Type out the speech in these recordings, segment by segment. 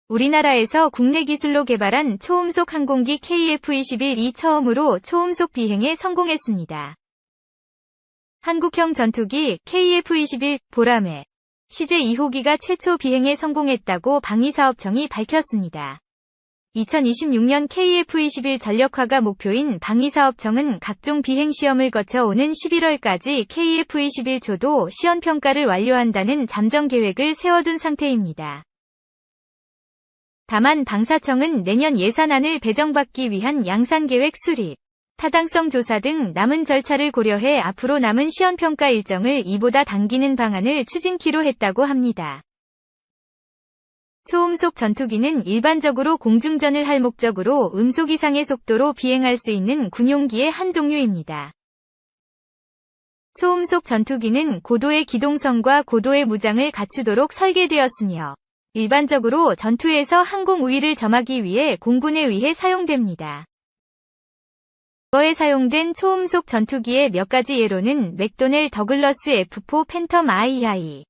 우리나라에서 국내 기술로 개발한 초음속 항공기 KF-21이 처음으로 초음속 비행에 성공했습니다. 한국형 전투기 KF-21 보라매 시제 2호기가 최초 비행에 성공했다고 방위사업청이 밝혔습니다. 2026년 KF-21 전력화가 목표인 방위사업청은 각종 비행시험을 거쳐 오는 11월까지 KF-21 조도 시연평가를 완료한다는 잠정 계획을 세워둔 상태입니다. 다만 방사청은 내년 예산안을 배정받기 위한 양산계획 수립, 타당성 조사 등 남은 절차를 고려해 앞으로 남은 시연평가 일정을 이보다 당기는 방안을 추진키로 했다고 합니다. 초음속 전투기는 일반적으로 공중전을 할 목적으로 음속 이상의 속도로 비행할 수 있는 군용기의 한 종류입니다. 초음속 전투기는 고도의 기동성과 고도의 무장을 갖추도록 설계되었으며 일반적으로 전투에서 항공 우위를 점하기 위해 공군에 의해 사용됩니다. 과거에 사용된 초음속 전투기의 몇 가지 예로는 맥도넬 더글러스 F4 팬텀 II,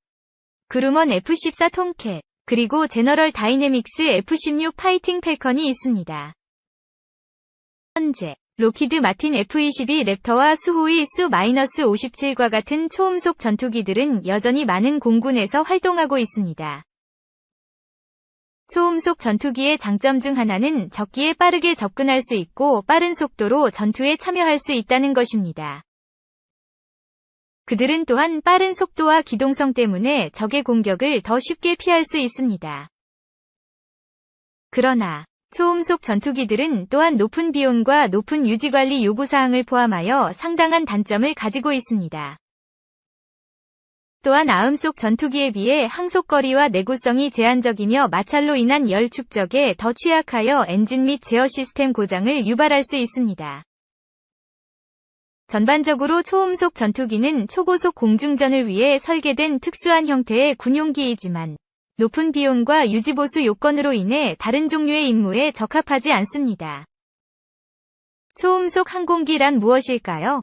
그루먼 F-14 톰캣, 그리고 제너럴 다이내믹스 F-16 파이팅 팰컨이 있습니다. 현재 록히드 마틴 F-22 랩터와 수호의 Su-57과 같은 초음속 전투기들은 여전히 많은 공군에서 활동하고 있습니다. 초음속 전투기의 장점 중 하나는 적기에 빠르게 접근할 수 있고 빠른 속도로 전투에 참여할 수 있다는 것입니다. 그들은 또한 빠른 속도와 기동성 때문에 적의 공격을 더 쉽게 피할 수 있습니다. 그러나 초음속 전투기들은 또한 높은 비용과 높은 유지관리 요구사항을 포함하여 상당한 단점을 가지고 있습니다. 또한 아음속 전투기에 비해 항속거리와 내구성이 제한적이며 마찰로 인한 열 축적에 더 취약하여 엔진 및 제어 시스템 고장을 유발할 수 있습니다. 전반적으로 초음속 전투기는 초고속 공중전을 위해 설계된 특수한 형태의 군용기이지만 높은 비용과 유지보수 요건으로 인해 다른 종류의 임무에 적합하지 않습니다. 초음속 항공기란 무엇일까요?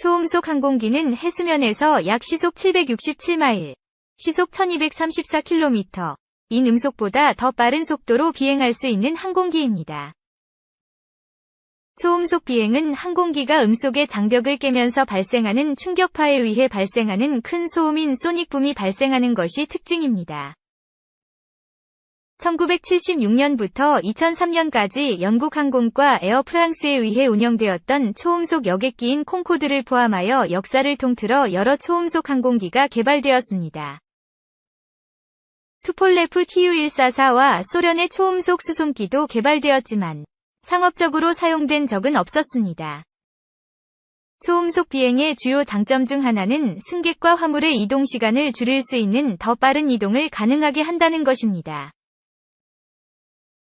초음속 항공기는 해수면에서 약 시속 767마일, 시속 1234km, 인 음속보다 더 빠른 속도로 비행할 수 있는 항공기입니다. 초음속 비행은 항공기가 음속의 장벽을 깨면서 발생하는 충격파에 의해 발생하는 큰 소음인 소닉붐이 발생하는 것이 특징입니다. 1976년부터 2003년까지 영국 항공과 에어 프랑스에 의해 운영되었던 초음속 여객기인 콩코드를 포함하여 역사를 통틀어 여러 초음속 항공기가 개발되었습니다. 투폴레프 Tu-144와 소련의 초음속 수송기도 개발되었지만 상업적으로 사용된 적은 없었습니다. 초음속 비행의 주요 장점 중 하나는 승객과 화물의 이동 시간을 줄일 수 있는 더 빠른 이동을 가능하게 한다는 것입니다.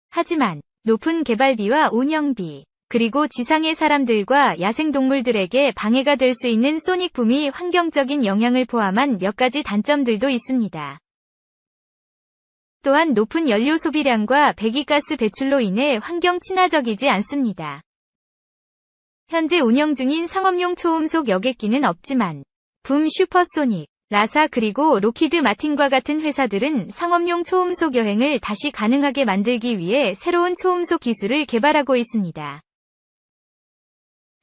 하지만 높은 개발비와 운영비, 그리고 지상의 사람들과 야생동물들에게 방해가 될 수 있는 소닉붐이 환경적인 영향을 포함한 몇 가지 단점들도 있습니다. 또한 높은 연료 소비량과 배기가스 배출로 인해 환경 친화적이지 않습니다. 현재 운영 중인 상업용 초음속 여객기는 없지만 붐 슈퍼소닉, 라사 그리고 록히드 마틴과 같은 회사들은 상업용 초음속 여행을 다시 가능하게 만들기 위해 새로운 초음속 기술을 개발하고 있습니다.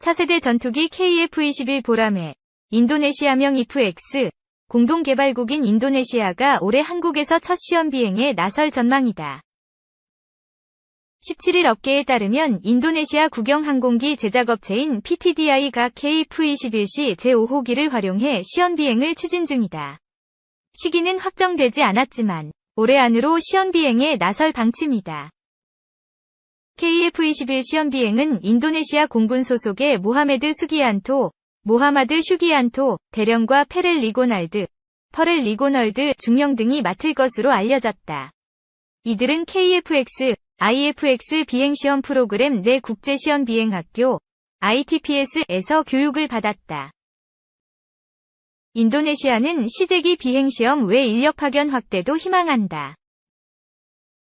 차세대 전투기 KF-21 보라매, 인도네시아명 IFX, 공동개발국인 인도네시아가 올해 한국에서 첫 시험 비행에 나설 전망이다. 17일 업계에 따르면 인도네시아 국영항공기 제작업체인 PTDI가 KF-21시 제5호기를 활용해 시연비행을 추진 중이다. 시기는 확정되지 않았지만 올해 안으로 시연비행에 나설 방침이다. KF-21 시연비행은 인도네시아 공군 소속의 모하메드 수기안토, 모하마드 슈기안토, 대령과 페렐 리고날드, 퍼렐 리고널드 중령 등이 맡을 것으로 알려졌다. 이들은 KFX, IFX 비행시험 프로그램 내 국제시험비행학교 ITPS에서 교육을 받았다. 인도네시아는 시제기 비행시험 외 인력 파견 확대도 희망한다.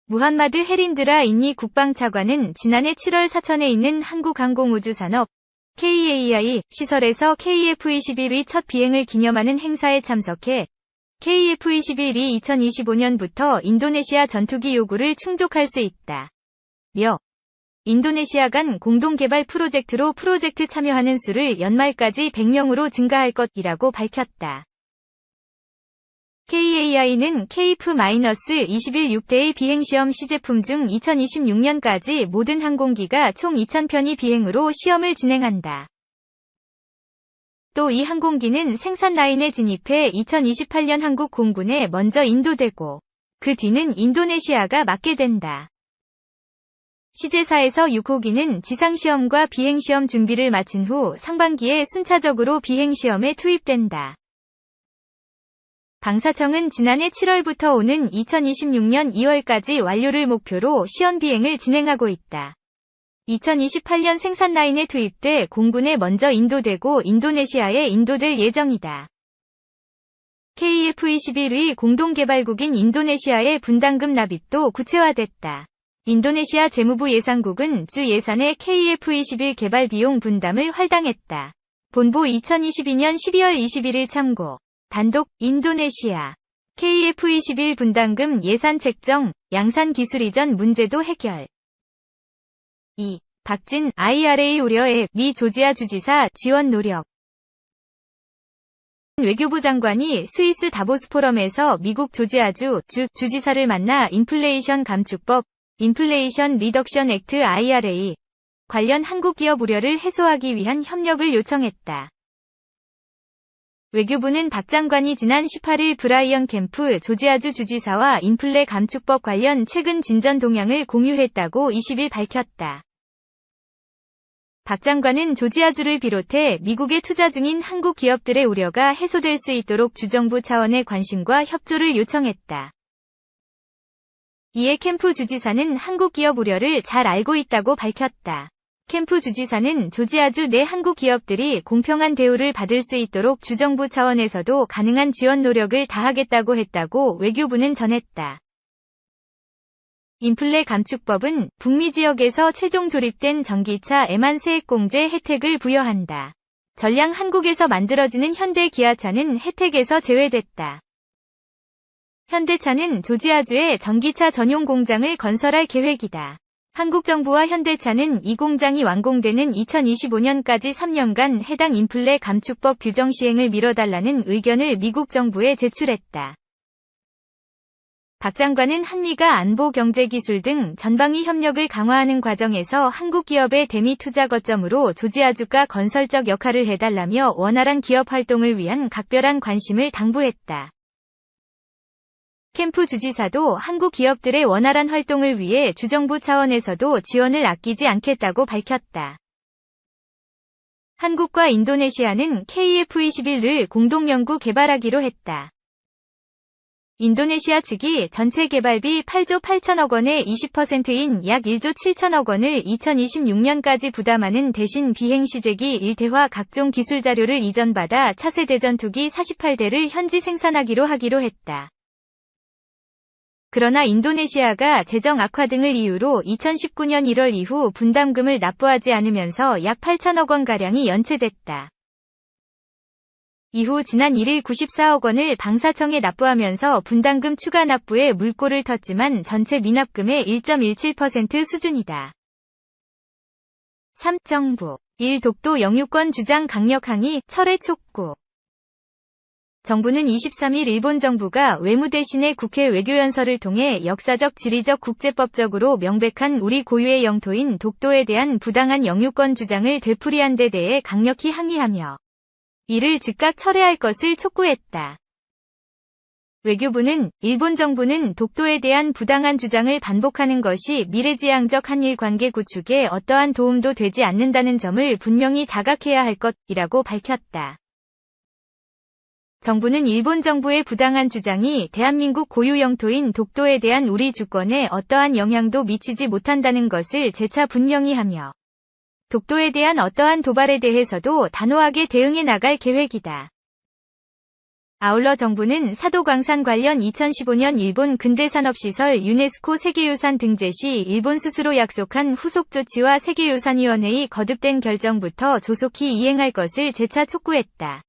무함마드 헤린드라 인니 국방차관은 지난해 7월 사천에 있는 한국항공우주산업 KAI 시설에서 KF-21의 첫 비행을 기념하는 행사에 참석해 KF-21이 2025년부터 인도네시아 전투기 요구를 충족할 수 있다. 며 인도네시아 간 공동개발 프로젝트로 프로젝트 참여하는 수를 연말까지 100명으로 증가할 것이라고 밝혔다. KAI는 KF-21 6대의 비행시험 시제품 중 2026년까지 모든 항공기가 총 2,000편이 비행으로 시험을 진행한다. 또 이 항공기는 생산 라인에 진입해 2028년 한국 공군에 먼저 인도되고 그 뒤는 인도네시아가 맡게 된다. 시제사에서 6호기는 지상시험과 비행시험 준비를 마친 후 상반기에 순차적으로 비행시험에 투입된다. 방사청은 지난해 7월부터 오는 2026년 2월까지 완료를 목표로 시험 비행을 진행하고 있다. 2028년 생산 라인에 투입돼 공군에 먼저 인도되고 인도네시아에 인도될 예정이다. KF-21의 공동개발국인 인도네시아의 분담금 납입도 구체화됐다. 인도네시아 재무부 예산국은 주 예산의 KF-21 개발 비용 분담을 할당했다. 본보 2022년 12월 21일 참고. 단독, 인도네시아. KF-21 분담금 예산 책정, 양산 기술 이전 문제도 해결. 2. 박진, IRA 우려에 미 조지아 주지사 지원 노력. 외교부 장관이 스위스 다보스 포럼에서 미국 조지아주 주지사를 만나 인플레이션 감축법, 인플레이션 리덕션 액트 IRA 관련 한국 기업 우려를 해소하기 위한 협력을 요청했다. 외교부는 박 장관이 지난 18일 브라이언 캠프 조지아주 주지사와 인플레 감축법 관련 최근 진전 동향을 공유했다고 20일 밝혔다. 박 장관은 조지아주를 비롯해 미국에 투자 중인 한국 기업들의 우려가 해소될 수 있도록 주정부 차원의 관심과 협조를 요청했다. 이에 캠프 주지사는 한국 기업 우려를 잘 알고 있다고 밝혔다. 캠프 주지사는 조지아주 내 한국 기업들이 공평한 대우를 받을 수 있도록 주정부 차원에서도 가능한 지원 노력을 다하겠다고 했다고 외교부는 전했다. 인플레 감축법은 북미 지역에서 최종 조립된 전기차 에만 세액공제 혜택을 부여한다. 전량 한국에서 만들어지는 현대 기아차는 혜택에서 제외됐다. 현대차는 조지아주에 전기차 전용 공장을 건설할 계획이다. 한국 정부와 현대차는 이 공장이 완공되는 2025년까지 3년간 해당 인플레 감축법 규정 시행을 미뤄달라는 의견을 미국 정부에 제출했다. 박 장관은 한미가 안보, 경제, 기술 등 전방위 협력을 강화하는 과정에서 한국 기업의 대미 투자 거점으로 조지아주가 건설적 역할을 해달라며 원활한 기업 활동을 위한 각별한 관심을 당부했다. 캠프 주지사도 한국 기업들의 원활한 활동을 위해 주정부 차원에서도 지원을 아끼지 않겠다고 밝혔다. 한국과 인도네시아는 KF-21을 공동 연구 개발하기로 했다. 인도네시아 측이 전체 개발비 8조 8천억 원의 20%인 약 1조 7천억 원을 2026년까지 부담하는 대신 비행 시제기 1대화 각종 기술 자료를 이전받아 차세대 전투기 48대를 현지 생산하기로 하기로 했다. 그러나 인도네시아가 재정 악화 등을 이유로 2019년 1월 이후 분담금을 납부하지 않으면서 약 8천억 원가량이 연체됐다. 이후 지난 1일 94억 원을 방사청에 납부하면서 분담금 추가 납부에 물꼬를 텄지만 전체 미납금의 1.17% 수준이다. 3. 정부 1. 독도 영유권 주장 강력 항의, 철회 촉구. 정부는 23일 일본 정부가 외무 대신에 국회 외교연설을 통해 역사적, 지리적, 국제법적으로 명백한 우리 고유의 영토인 독도에 대한 부당한 영유권 주장을 되풀이한 데 대해 강력히 항의하며 이를 즉각 철회할 것을 촉구했다. 외교부는 일본 정부는 독도에 대한 부당한 주장을 반복하는 것이 미래지향적 한일 관계 구축에 어떠한 도움도 되지 않는다는 점을 분명히 자각해야 할 것이라고 밝혔다. 정부는 일본 정부의 부당한 주장이 대한민국 고유 영토인 독도에 대한 우리 주권에 어떠한 영향도 미치지 못한다는 것을 재차 분명히 하며 독도에 대한 어떠한 도발에 대해서도 단호하게 대응해 나갈 계획이다. 아울러 정부는 사도광산 관련 2015년 일본 근대산업시설 유네스코 세계유산 등재 시 일본 스스로 약속한 후속 조치와 세계유산위원회의 거듭된 결정부터 조속히 이행할 것을 재차 촉구했다.